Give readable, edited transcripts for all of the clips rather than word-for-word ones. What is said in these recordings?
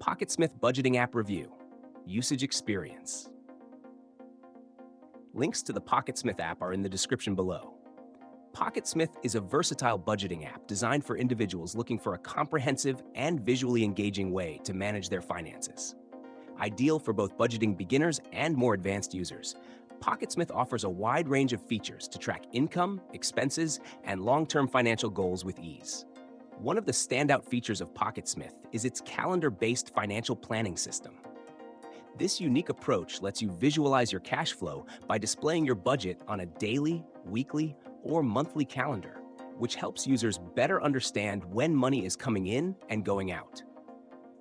PocketSmith Budgeting App Review. Usage Experience. Links to the PocketSmith app are in the description below. PocketSmith is a versatile budgeting app designed for individuals looking for a comprehensive and visually engaging way to manage their finances. Ideal for both budgeting beginners and more advanced users, PocketSmith offers a wide range of features to track income, expenses, and long-term financial goals with ease. One of the standout features of PocketSmith is its calendar-based financial planning system. This unique approach lets you visualize your cash flow by displaying your budget on a daily, weekly, or monthly calendar, which helps users better understand when money is coming in and going out.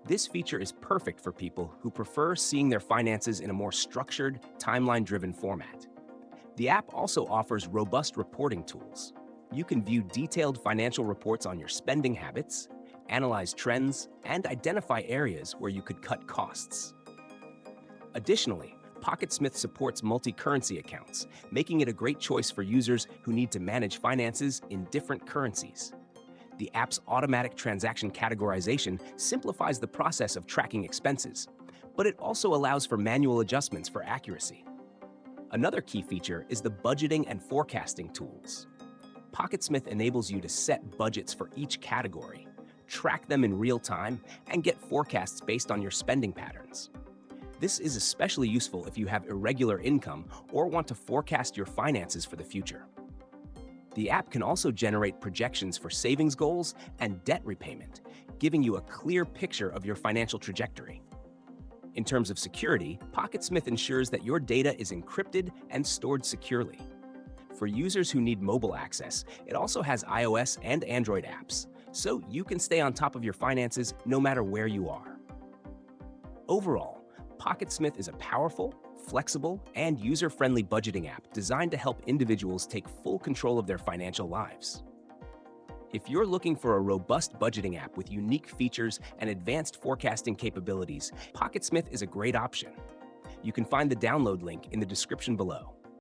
This feature is perfect for people who prefer seeing their finances in a more structured, timeline-driven format. The app also offers robust reporting tools. You can view detailed financial reports on your spending habits, analyze trends, and identify areas where you could cut costs. Additionally, PocketSmith supports multi-currency accounts, making it a great choice for users who need to manage finances in different currencies. The app's automatic transaction categorization simplifies the process of tracking expenses, but it also allows for manual adjustments for accuracy. Another key feature is the budgeting and forecasting tools. PocketSmith enables you to set budgets for each category, track them in real time, and get forecasts based on your spending patterns. This is especially useful if you have irregular income or want to forecast your finances for the future. The app can also generate projections for savings goals and debt repayment, giving you a clear picture of your financial trajectory. In terms of security, PocketSmith ensures that your data is encrypted and stored securely. For users who need mobile access, it also has iOS and Android apps, so you can stay on top of your finances no matter where you are. Overall, PocketSmith is a powerful, flexible, and user-friendly budgeting app designed to help individuals take full control of their financial lives. If you're looking for a robust budgeting app with unique features and advanced forecasting capabilities, PocketSmith is a great option. You can find the download link in the description below.